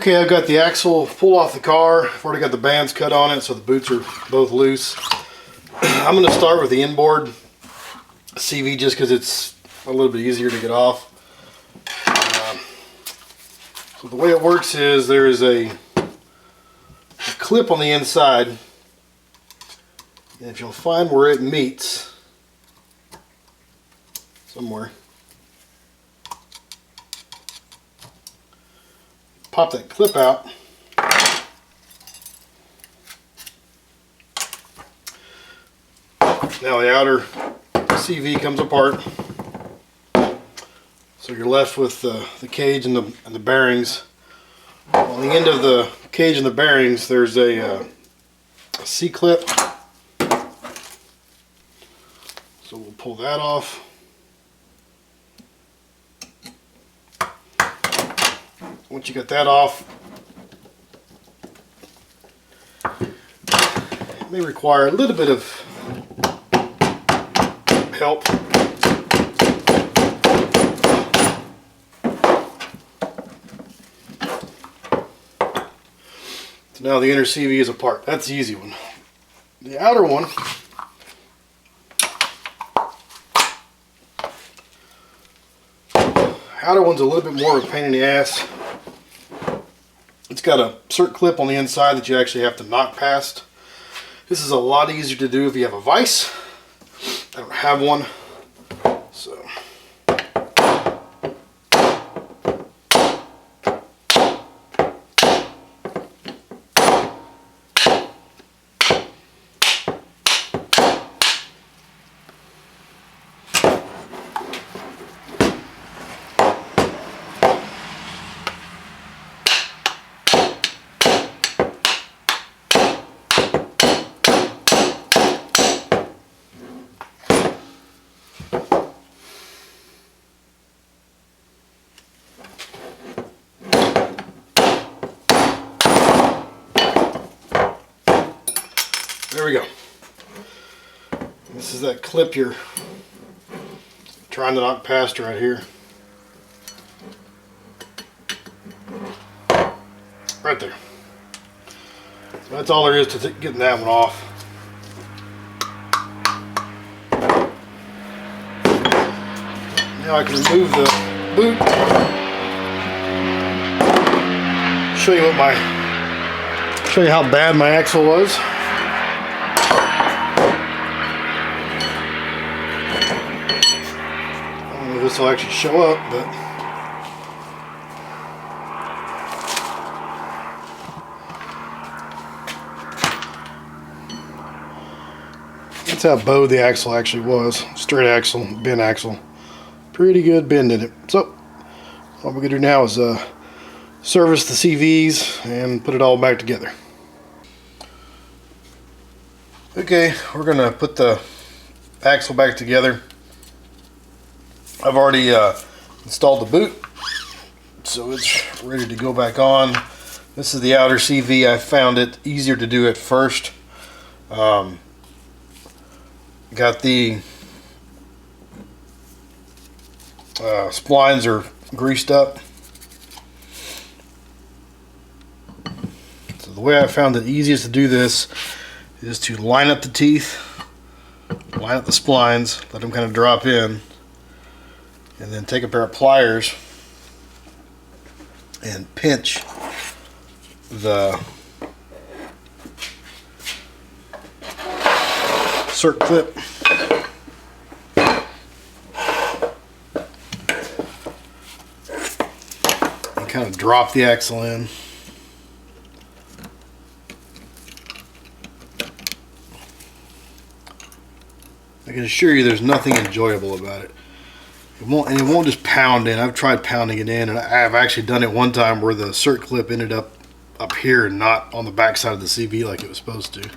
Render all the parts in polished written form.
Okay, I've got the axle pulled off the car. I've already got the bands cut on it, so the boots are both loose. I'm going to start with the inboard Cv just because it's a little bit easier to get off. So the way it works is there is a clip on the inside, and if you'll find where it meets, somewhere, pop that clip out. Now the outer CV comes apart, so you're left with the cage and the bearings. On the end of the cage and the bearings, there's a C-clip. So we'll pull that off. Once you get that off, it may require a little bit of help. So now the inner CV is apart. That's the easy one. The outer one, one's a little bit more of a pain in the ass. It's got a cert clip on the inside that you actually have to knock past. This is a lot easier to do if you have a vise. I don't have one, so. There we go. This is that clip you're trying to knock past right here. Right there. So that's all there is to getting that one off. Now I can remove the boot. Show you how bad my axle was. This will actually show up, but that's how bowed the axle actually was. Straight axle, bent axle. Pretty good bend in it. So all we're gonna do now is service the CVs and put it all back together. Okay, we're gonna put the axle back together. I've already installed the boot, so it's ready to go back on. This is the outer CV. I found it easier to do at first. Got the splines are greased up. So the way I found it easiest to do this is to line up the teeth, line up the splines, let them kind of drop in, and then take a pair of pliers and pinch the cert clip. And kind of drop the axle in. I can assure you there's nothing enjoyable about it. It won't just pound in. I've tried pounding it in, and I've actually done it one time where the cert clip ended up here and not on the back side of the CV like it was supposed to.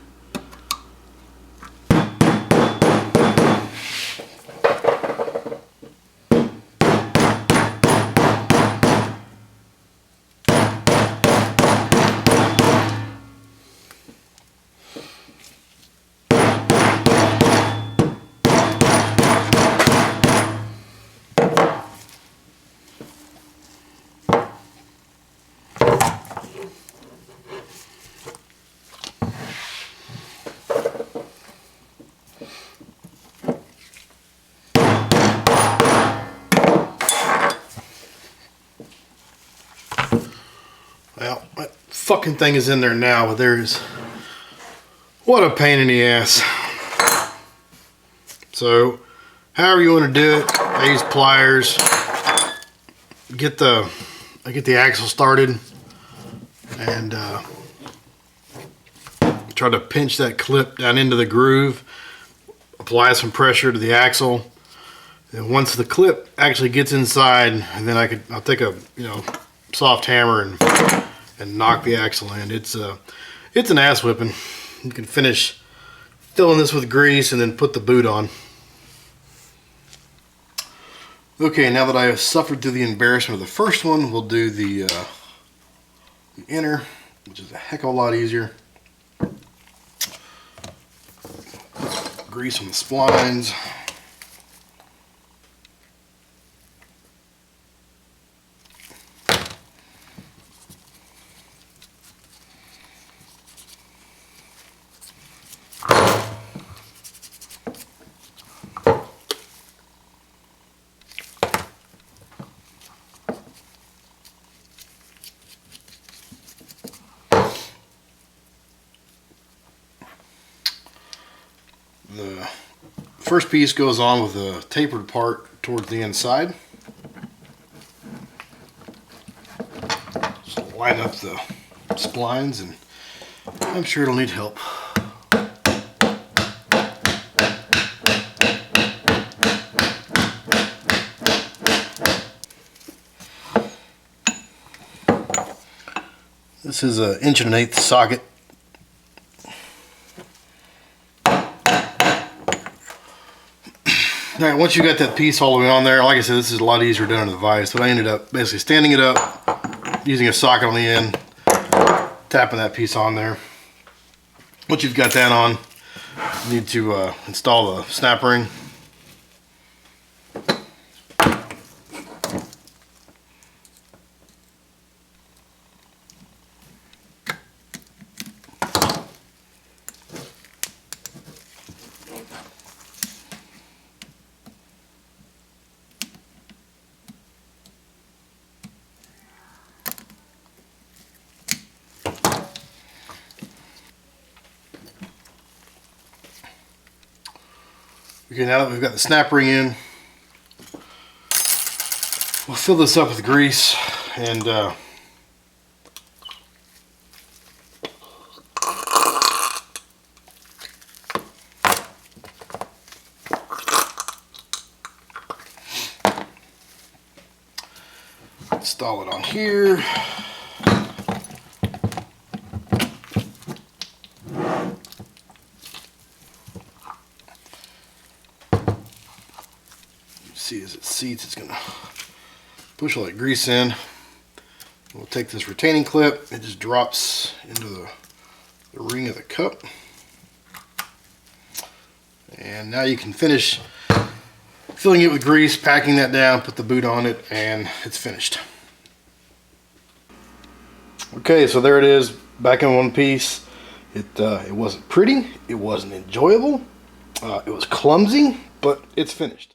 Well, that fucking thing is in there now, but there's... What a pain in the ass. So, however you want to do it, I use pliers. I get the axle started and try to pinch that clip down into the groove. Apply some pressure to the axle. And once the clip actually gets inside, and then I'll take a soft hammer and knock the axle in. It's an ass whipping. You can finish filling this with grease and then put the boot on. Okay, now that I have suffered through the embarrassment of the first one, we'll do the inner, which is a heck of a lot easier. Grease on the splines. The first piece goes on with a tapered part towards the inside. Just line up the splines, and I'm sure it'll need help. This is an 1 1/8" socket. Alright, once you got that piece all the way on there, like I said, this is a lot easier done in the vise, but I ended up basically standing it up, using a socket on the end, tapping that piece on there. Once you've got that on, you need to install the snap ring. Okay, now that we've got the snap ring in, we'll fill this up with grease and install it on here. See, as it seats, it's going to push all that grease in. We'll take this retaining clip, it just drops into the ring of the cup. And now you can finish filling it with grease, packing that down, put the boot on it, and it's finished. Okay, so there it is, back in one piece. It wasn't pretty, it wasn't enjoyable, it was clumsy, but it's finished.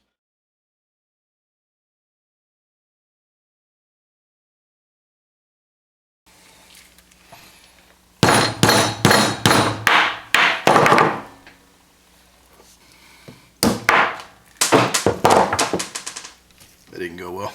That didn't go well.